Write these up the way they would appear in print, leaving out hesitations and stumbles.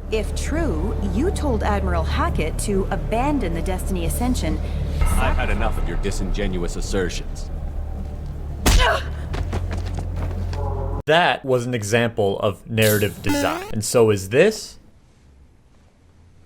If true, you told Admiral Hackett to abandon the Destiny Ascension. I've had enough of your disingenuous assertions. That was an example of narrative design. And so is this.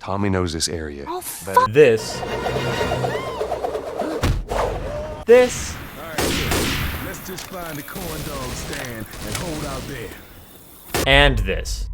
Tommy knows this area. Oh, fuck. This. This. Let's just find a corn dog stand and hold out there. And this.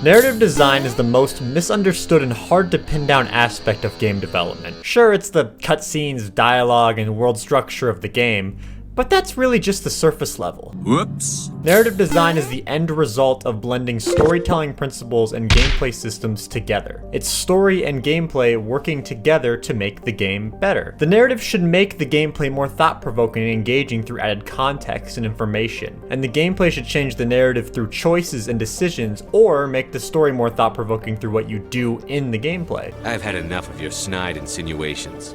Narrative design is the most misunderstood and hard to pin down aspect of game development. Sure, it's the cutscenes, dialogue, and world structure of the game, but that's really just the surface level. Whoops. Narrative design is the end result of blending storytelling principles and gameplay systems together. It's story and gameplay working together to make the game better. The narrative should make the gameplay more thought-provoking and engaging through added context and information, and the gameplay should change the narrative through choices and decisions, or make the story more thought-provoking through what you do in the gameplay. I've had enough of your snide insinuations.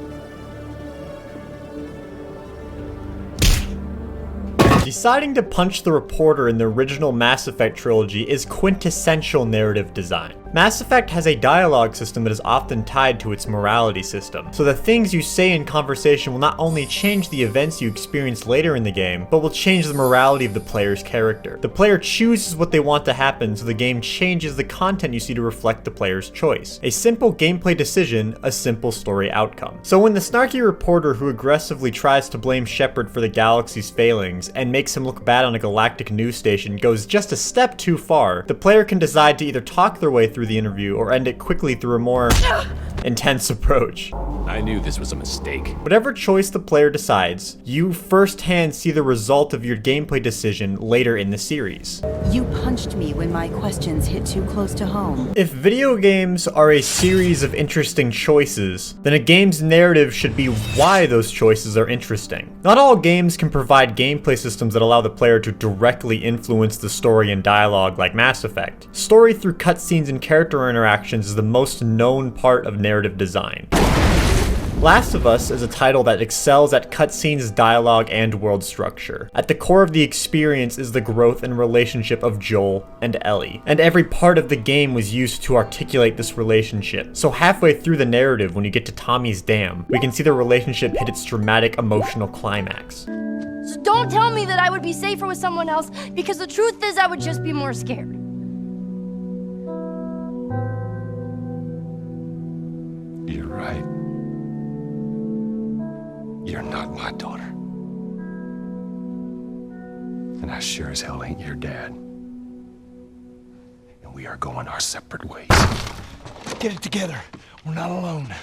Deciding to punch the reporter in the original Mass Effect trilogy is quintessential narrative design. Mass Effect has a dialogue system that is often tied to its morality system, so the things you say in conversation will not only change the events you experience later in the game, but will change the morality of the player's character. The player chooses what they want to happen, so the game changes the content you see to reflect the player's choice. A simple gameplay decision, a simple story outcome. So when the snarky reporter who aggressively tries to blame Shepard for the galaxy's failings and makes him look bad on a galactic news station goes just a step too far, the player can decide to either talk their way through the interview or end it quickly through a more intense approach. I knew this was a mistake. Whatever choice the player decides, you firsthand see the result of your gameplay decision later in the series. You punched me when my questions hit too close to home. If video games are a series of interesting choices, then a game's narrative should be why those choices are interesting. Not all games can provide gameplay systems that allow the player to directly influence the story and dialogue like Mass Effect. Story through cutscenes and character interactions is the most known part of narrative design. Last of Us is a title that excels at cutscenes, dialogue, and world structure. At the core of the experience is the growth and relationship of Joel and Ellie, and every part of the game was used to articulate this relationship. So halfway through the narrative, when you get to Tommy's Dam, we can see the relationship hit its dramatic emotional climax. So don't tell me that I would be safer with someone else, because the truth is I would just be more scared. You're right. You're not my daughter. And I sure as hell ain't your dad. And we are going our separate ways. Get it together. We're not alone.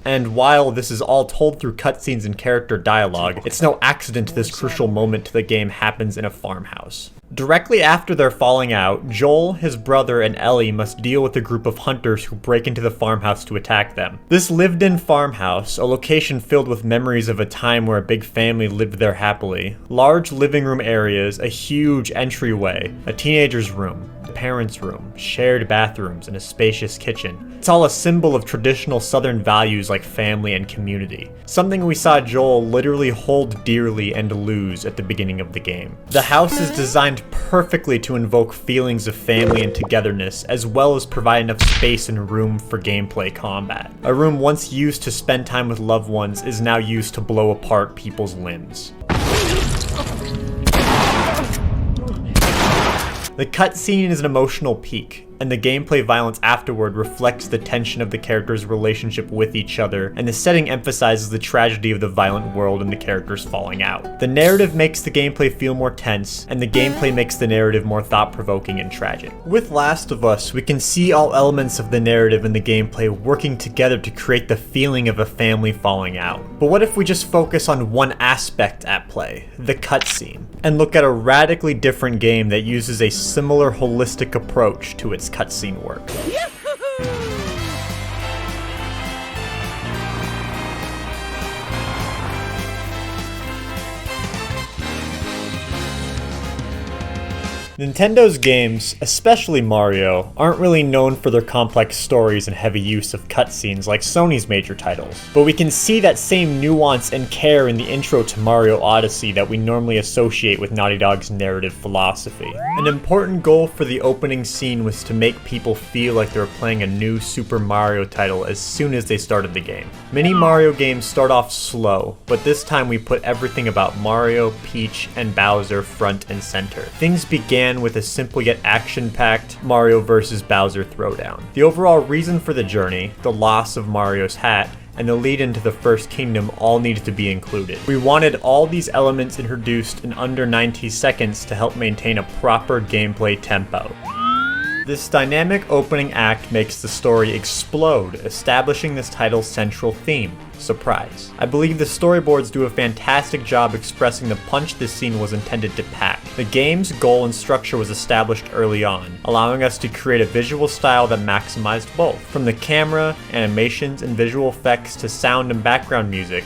And while this is all told through cutscenes and character dialogue, it's no accident this crucial moment to the game happens in a farmhouse. Directly after their falling out, Joel, his brother, and Ellie must deal with a group of hunters who break into the farmhouse to attack them. This lived-in farmhouse, a location filled with memories of a time where a big family lived there happily. Large living room areas, a huge entryway, a teenager's room, a parent's room, shared bathrooms, and a spacious kitchen. It's all a symbol of traditional Southern values like family and community. Something we saw Joel literally hold dearly and lose at the beginning of the game. The house is designed perfectly to invoke feelings of family and togetherness, as well as provide enough space and room for gameplay combat. A room once used to spend time with loved ones is now used to blow apart people's limbs. The cutscene is an emotional peak, and the gameplay violence afterward reflects the tension of the characters' relationship with each other, and the setting emphasizes the tragedy of the violent world and the characters falling out. The narrative makes the gameplay feel more tense, and the gameplay makes the narrative more thought-provoking and tragic. With Last of Us, we can see all elements of the narrative and the gameplay working together to create the feeling of a family falling out. But what if we just focus on one aspect at play, the cutscene, and look at a radically different game that uses a similar holistic approach to its cutscene work? Nintendo's games, especially Mario, aren't really known for their complex stories and heavy use of cutscenes like Sony's major titles. But we can see that same nuance and care in the intro to Mario Odyssey that we normally associate with Naughty Dog's narrative philosophy. An important goal for the opening scene was to make people feel like they were playing a new Super Mario title as soon as they started the game. Many Mario games start off slow, but this time we put everything about Mario, Peach, and Bowser front and center. Things began with a simple yet action-packed Mario vs. Bowser throwdown. The overall reason for the journey, the loss of Mario's hat, and the lead into the first kingdom all needed to be included. We wanted all these elements introduced in under 90 seconds to help maintain a proper gameplay tempo. This dynamic opening act makes the story explode, establishing this title's central theme, surprise. I believe the storyboards do a fantastic job expressing the punch this scene was intended to pack. The game's goal and structure was established early on, allowing us to create a visual style that maximized both. From the camera, animations, and visual effects to sound and background music,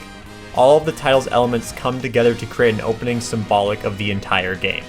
all of the title's elements come together to create an opening symbolic of the entire game.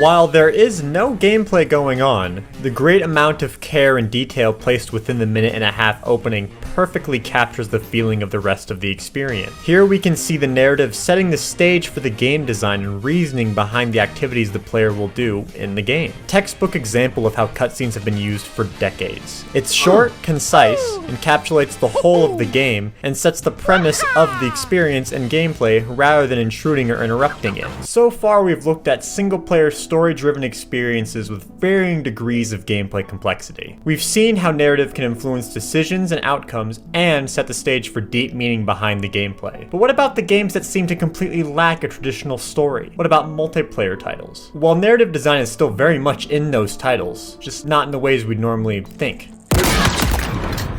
While there is no gameplay going on, the great amount of care and detail placed within the minute-and-a-half opening perfectly captures the feeling of the rest of the experience. Here we can see the narrative setting the stage for the game design and reasoning behind the activities the player will do in the game. Textbook example of how cutscenes have been used for decades. It's short, concise, encapsulates the whole of the game, and sets the premise of the experience and gameplay rather than intruding or interrupting it. So far we've looked at single-player story-driven experiences with varying degrees of gameplay complexity. We've seen how narrative can influence decisions and outcomes and set the stage for deep meaning behind the gameplay. But what about the games that seem to completely lack a traditional story? What about multiplayer titles? While narrative design is still very much in those titles, just not in the ways we'd normally think.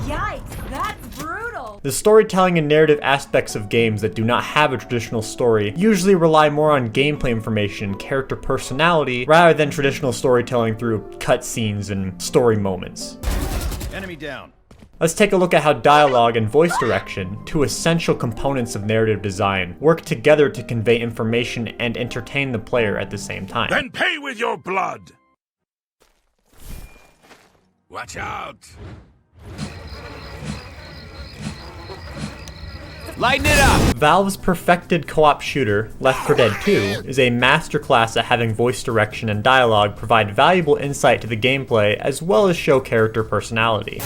Yikes, that's brutal! The storytelling and narrative aspects of games that do not have a traditional story usually rely more on gameplay information and character personality rather than traditional storytelling through cutscenes and story moments. Enemy down. Let's take a look at how dialogue and voice direction, two essential components of narrative design, work together to convey information and entertain the player at the same time. Then pay with your blood! Watch out! Lighten it up! Valve's perfected co-op shooter, Left 4 Dead 2, is a masterclass at having voice direction and dialogue provide valuable insight to the gameplay as well as show character personality.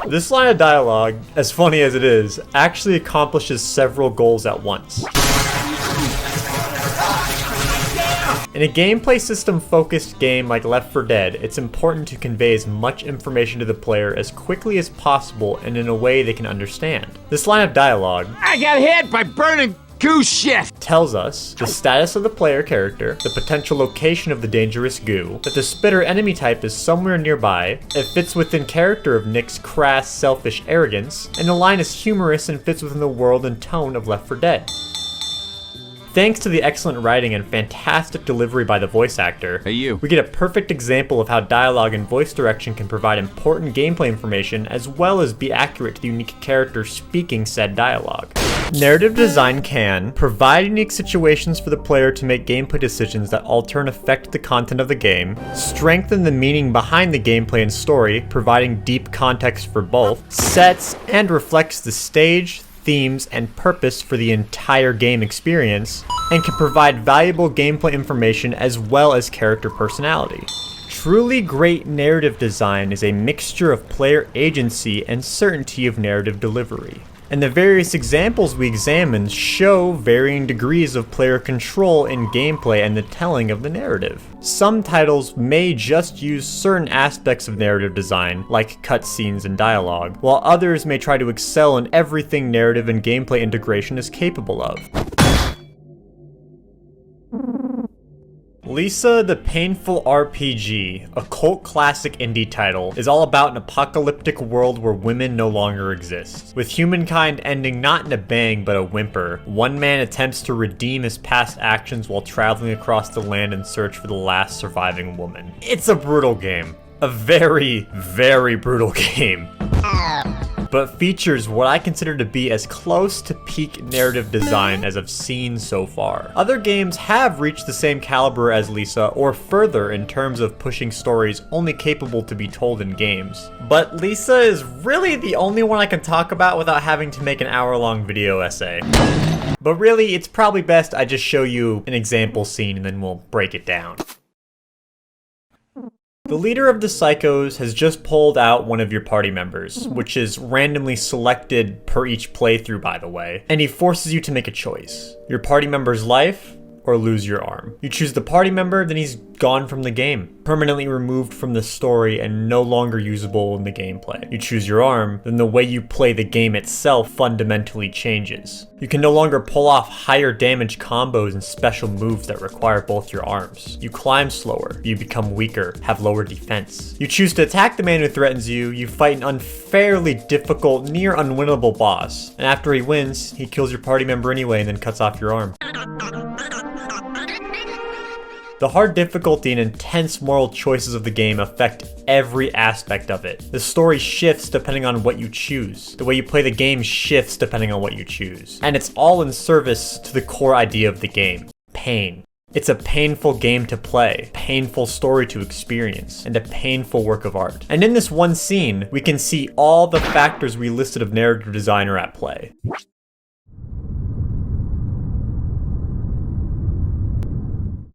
This line of dialogue, as funny as it is, actually accomplishes several goals at once. In a gameplay system-focused game like Left 4 Dead, it's important to convey as much information to the player as quickly as possible and in a way they can understand. This line of dialogue, I got hit by burning goose shit! tells us the status of the player character, the potential location of the dangerous goo, that the spitter enemy type is somewhere nearby, it fits within character of Nick's crass, selfish arrogance, and the line is humorous and fits within the world and tone of Left 4 Dead. Thanks to the excellent writing and fantastic delivery by the voice actor, Hey you. we get a perfect example of how dialogue and voice direction can provide important gameplay information as well as be accurate to the unique character speaking said dialogue. Narrative design can provide unique situations for the player to make gameplay decisions that alter and affect the content of the game, strengthen the meaning behind the gameplay and story, providing deep context for both, sets and reflects the stage, themes, and purpose for the entire game experience, and can provide valuable gameplay information as well as character personality. Truly great narrative design is a mixture of player agency and certainty of narrative delivery. And the various examples we examined show varying degrees of player control in gameplay and the telling of the narrative. Some titles may just use certain aspects of narrative design, like cutscenes and dialogue, while others may try to excel in everything narrative and gameplay integration is capable of. Khalisah the Painful RPG, a cult classic indie title, is all about an apocalyptic world where women no longer exist. With humankind ending not in a bang but a whimper, one man attempts to redeem his past actions while traveling across the land in search for the last surviving woman. It's a brutal game. A very, very brutal game. but features what I consider to be as close to peak narrative design as I've seen so far. Other games have reached the same caliber as Lisa, or further in terms of pushing stories only capable to be told in games. But Lisa is really the only one I can talk about without having to make an hour-long video essay. But really, it's probably best I just show you an example scene and then we'll break it down. The leader of the Psychos has just pulled out one of your party members, which is randomly selected per each playthrough, by the way, and he forces you to make a choice. Your party member's life, or lose your arm. You choose the party member, then he's gone from the game, permanently removed from the story and no longer usable in the gameplay. You choose your arm, then the way you play the game itself fundamentally changes. You can no longer pull off higher damage combos and special moves that require both your arms. You climb slower, you become weaker, have lower defense. You choose to attack the man who threatens you, you fight an unfairly difficult, near unwinnable boss, and after he wins, he kills your party member anyway and then cuts off your arm. The hard difficulty and intense moral choices of the game affect every aspect of it. The story shifts depending on what you choose. The way you play the game shifts depending on what you choose. And it's all in service to the core idea of the game: pain. It's a painful game to play, painful story to experience, and a painful work of art. And in this one scene, we can see all the factors we listed of narrative design are at play.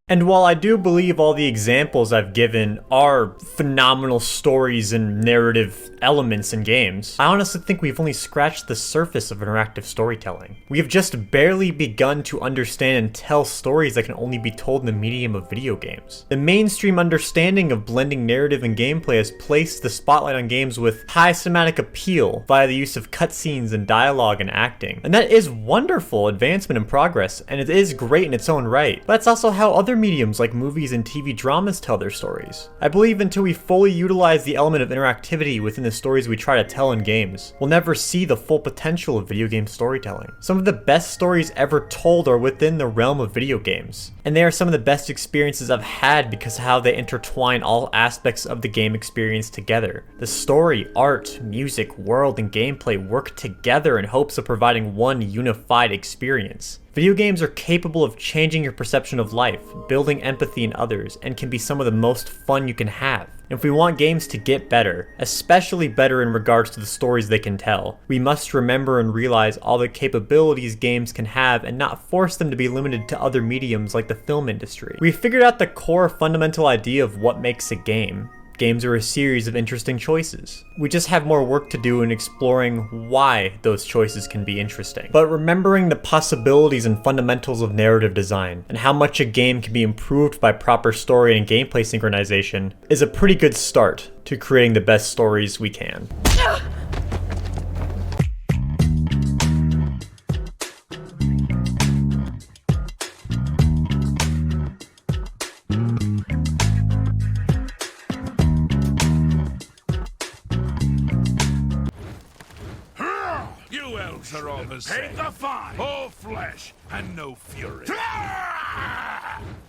And while I do believe all the examples I've given are phenomenal stories and narrative elements in games, I honestly think we've only scratched the surface of interactive storytelling. We have just barely begun to understand and tell stories that can only be told in the medium of video games. The mainstream understanding of blending narrative and gameplay has placed the spotlight on games with high cinematic appeal via the use of cutscenes and dialogue and acting. And that is wonderful advancement and progress, and it is great in its own right. But that's also how other mediums like movies and TV dramas tell their stories. I believe until we fully utilize the element of interactivity within the stories we try to tell in games, we'll never see the full potential of video game storytelling. Some of the best stories ever told are within the realm of video games, and they are some of the best experiences I've had because of how they intertwine all aspects of the game experience together. The story, art, music, world, and gameplay work together in hopes of providing one unified experience. Video games are capable of changing your perception of life, building empathy in others, and can be some of the most fun you can have. If we want games to get better, especially better in regards to the stories they can tell, we must remember and realize all the capabilities games can have and not force them to be limited to other mediums like the film industry. We've figured out the core fundamental idea of what makes a game. Games are a series of interesting choices. We just have more work to do in exploring why those choices can be interesting. But remembering the possibilities and fundamentals of narrative design, and how much a game can be improved by proper story and gameplay synchronization, is a pretty good start to creating the best stories we can. Are all the same. Take the fight! All flesh and no fury.